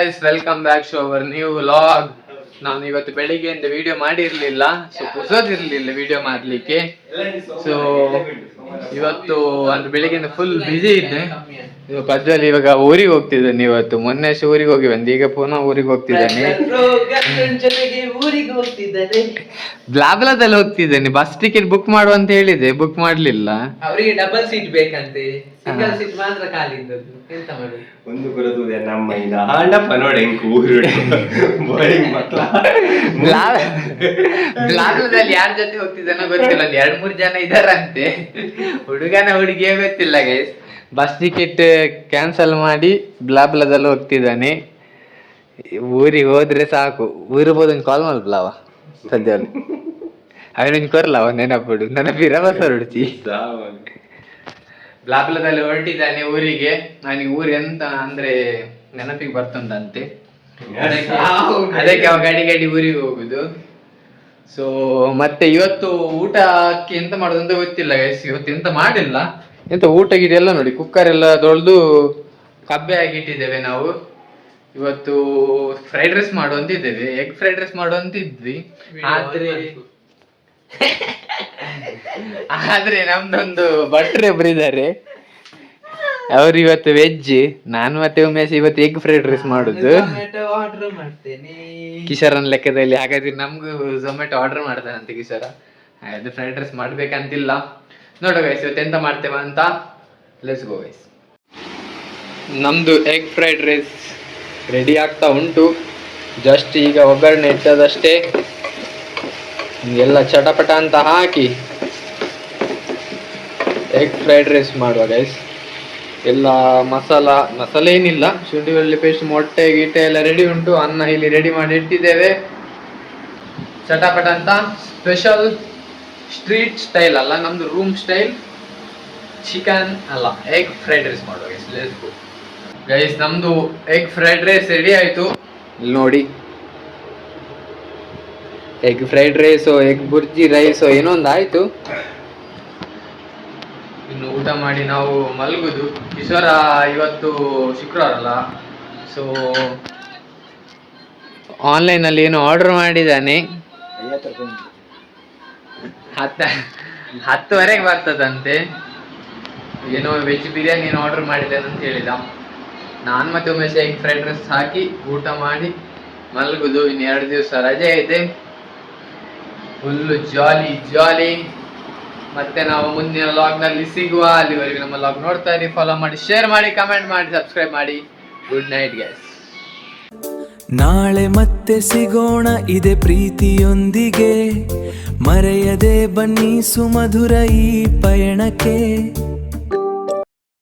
Guys, welcome back to our new vlog. ನಾನು ಇವತ್ತು ಬೆಳಿಗ್ಗೆಯಿಂದ ವಿಡಿಯೋ ಮಾಡಿರ್ಲಿಲ್ಲ, ಸೊ ಕುಸೋದಿರ್ಲಿಲ್ಲ ವಿಡಿಯೋ ಮಾಡ್ಲಿಕ್ಕೆ. ಸೊ ಇವತ್ತು ಅಂದ್ರೆ ಬೆಳಿಗ್ಗೆಯಿಂದ ಫುಲ್ ಬಿಸಿ ಇದ್ದೆ. ಪದ್ದಲ್ಲಿ ಇವಾಗ ಊರಿಗೆ ಹೋಗ್ತಿದ್ದಾನೆ. ಇವತ್ತು ಮೊನ್ನೆ ಊರಿಗೆ ಹೋಗಿ ಬಂದು ಈಗ ಪುನಃ ಊರಿಗೆ ಹೋಗ್ತಿದ್ದಾನೆ. ಬ್ಲಾಬ್ಲಾದಲ್ಲಿ ಹೋಗ್ತಿದ್ದಾನೆ. ಬಸ್ ಟಿಕೆಟ್ ಬುಕ್ ಮಾಡು ಅಂತ ಹೇಳಿದೆ, ಬುಕ್ ಮಾಡ್ಲಿಲ್ಲ. ಅವರಿಗೆ ಡಬಲ್ ಸೀಟ್ ಬೇಕಂತೆ, ಸಿಂಗಲ್ ಸೀಟ್ ಮಾತ್ರ ಖಾಲಿ ಇದ್ದದ್ದು. ಎಂತ ಮಾಡಿ ಒಂದು ಬರೋದು ನಮ್ಮ ಇದು ಆಂಡಪ್ಪ ನೋಡಿ ಊರು ಬ್ಲಾಬ್ಲಾದಲ್ಲಿ ಯಾರ ಜೊತೆ ಹೋಗ್ತಿದ್ದಾನೋ ಗೊತ್ತಿಲ್ಲ. ಒಂದು 2-3 ಜನ ಇದಾರಂತೆ, ಹುಡುಗನ ಹುಡುಗಿಯೇ ಗೊತ್ತಿಲ್ಲ ಗೈಸ್. ಬಸ್ ಟಿಕೆಟ್ ಕ್ಯಾನ್ಸಲ್ ಮಾಡಿ ಬ್ಲಾಬ್ಲಾದಲ್ಲಿ ಹೋಗ್ತಿದ್ದಾನೆ. ಊರಿಗೆ ಹೋದ್ರೆ ಸಾಕು. ಊರಿಗೆ ಒಂದು ಕಾಲ್ ಮಾಡ್ಲಾವ ಸದ್ಯ ಅವನೊಂದು ಕೊರ್ಲಾವ ನೆನಪುಡು ನೆನಪಿರವಸ ಹೊಡ್ತಿ. ಬ್ಲಾಬ್ಲಾದಲ್ಲಿ ಹೊರಟಿದ್ದಾನೆ ಊರಿಗೆ. ನನಗೆ ಊರು ಎಂತ ಅಂದ್ರೆ ನೆನಪಿಗೆ ಬರ್ತಂತೆ. ಅದಕ್ಕೆ ಅವ ಗಾಡಿ ಊರಿಗೆ ಹೋಗುದು. ಸೊ ಮತ್ತೆ ಇವತ್ತು ಊಟಕ್ಕೆ ಎಂತ ಮಾಡೋದು ಅಂತ ಗೊತ್ತಿಲ್ಲ ಗೈಸ್. ಇವತ್ತು ಎಂತ ಮಾಡಿಲ್ಲ, ಎಂತ ಊಟ ಗಿಡ ಎಲ್ಲ ನೋಡಿ ಕುಕ್ಕರ್ ಎಲ್ಲ ತೊಳೆದು ಕಬ್ಬೆ ಆಗಿಟ್ಟಿದ್ದೇವೆ ನಾವು. ಇವತ್ತು ಫ್ರೈಡ್ ರೈಸ್ ಮಾಡುವಂತಿದ್ದೇವೆ, ಎಗ್ ಫ್ರೈಡ್ ರೈಸ್ ಮಾಡುವಂತಿದ್ವಿ. ಆದ್ರೆ ನಮ್ದೊಂದು ಭಟ್ರು ಒಬ್ರು ಇದ್ದಾರೆ, ಅವ್ರು ಇವತ್ತು ವೆಜ್. ನಾನು ಮತ್ತೆ ಉಮೇಶ್ ಇವತ್ತು ಎಗ್ ಫ್ರೈಡ್ ರೈಸ್ ಮಾಡುದು. ಆರ್ಡರ್ ಮಾಡ್ತೇನೆ ಕಿಶೋರನ್ ಲೆಕ್ಕದಲ್ಲಿ. ಹಾಗಾದ್ರೆ ನಮ್ಗೂ ಝೊಮ್ಯಾಟೊ ಆರ್ಡರ್ ಮಾಡ್ತಾನಂತೆ ಕಿಶೋರ. ಹಾಗಾದ್ರೆ ಫ್ರೈಡ್ ರೈಸ್ ಮಾಡ್ಬೇಕಂತಿಲ್ಲ. ನೋಡೋ ಗೈಸ್ ಇವತ್ತು ಎಂತ ಮಾಡ್ತೇವೆ ಅಂತ. Let's go guys. ನಮ್ದು ಎಗ್ ಫ್ರೈಡ್ ರೈಸ್ ರೆಡಿ ಆಗ್ತಾ ಉಂಟು. ಜಸ್ಟ್ ಈಗ ಒಗ್ಗರಣೆ ಇಟ್ಟದಷ್ಟೇ. ಎಲ್ಲ ಚಟಪಟ ಅಂತ ಹಾಕಿ ಎಗ್ ಫ್ರೈಡ್ ರೈಸ್ ಮಾಡುವ ಗೈಸ್. ಎಲ್ಲ ಮಸಾಲೆ ಏನಿಲ್ಲ, ಶುಂಠಿ ಬೆಳ್ಳುಳ್ಳಿ ಪೇಸ್ಟ್, ಮೊಟ್ಟೆ ಗೀಟೆ ಎಲ್ಲ ರೆಡಿ ಉಂಟು. ಅನ್ನ ಇಲ್ಲಿ ರೆಡಿ ಮಾಡಿ ಇಟ್ಟಿದ್ದೇವೆ. ಚಟಪಟ ಅಂತ ಸ್ಪೆಷಲ್ ಸ್ಟ್ರೀಟ್ ಸ್ಟೈಲ್ ಅಲ್ಲ, ನಮ್ದು ರೂಮ್ ಸ್ಟೈಲ್ ಚಿಕನ್ ಅಲ್ಲ, ಎಗ್ ಫ್ರೈಡ್ ರೈಸ್ ಮಾಡುವ ಗೈಸ್. Let's go guys. ನಮ್ದು ಎಗ್ ಫ್ರೈಡ್ ರೈಸ್ ರೆಡಿ ಆಯ್ತು. ಇಲ್ಲಿ ನೋಡಿ, egg fried rice, egg bhurji rice ಏನೋ ಒಂದು ಆಯ್ತು. ಇನ್ನು ಊಟ ಮಾಡಿ ನಾವು ಮಲಗುದು. ಕಿಶೋರ ಇವತ್ತು ಶುಕ್ರವಾರ ಅಲ್ಲ, ಸೊ ಆನ್ಲೈನಲ್ಲಿ ಏನೋ ಆರ್ಡರ್ ಮಾಡಿದ್ದಾನೆ. 10:30 ಬರ್ತದಂತೆ. ಏನೋ ವೆಜ್ ಬಿರಿಯಾನಿ ಏನೋ ಆರ್ಡರ್ ಮಾಡಿದ್ದೇನೆ ಅಂತ ಹೇಳಿದ. ನಾನು ಮತ್ತೆ ಉಮೇಶ್ ಎಗ್ ಫ್ರೈಡ್ ರೈಸ್ ಹಾಕಿ ಊಟ ಮಾಡಿ ಮಲಗುದು. ಇನ್ನು 2 ದಿವಸ ರಜೆ ಇದೆ, ಫುಲ್ಲು ಜಾಲಿ. ಮತ್ತೆ ನಾವು ಮುಂದಿನ ಲಾಗ್ನಲ್ಲಿ ಸಿಗುವ. ಅಲ್ಲಿವರೆಗೆ ನಮ್ಮ ಲಾಗ್ ನೋಡ್ತಾ ಇರಿ, ಫಾಲೋ ಮಾಡಿ, ಶೇರ್ ಮಾಡಿ, ಕಮೆಂಟ್ ಮಾಡಿ, ಸಬ್ಸ್ಕ್ರೈಬ್ ಮಾಡಿ. Good night guys. ನಾಳೆ ಮತ್ತೆ ಸಿಗೋಣ ಇದೆ ಪ್ರೀತಿಯೊಂದಿಗೆ. ಮರೆಯದೆ ಬನ್ನಿ ಸುಮಧುರ ಈ ಪಯಣಕ್ಕೆ.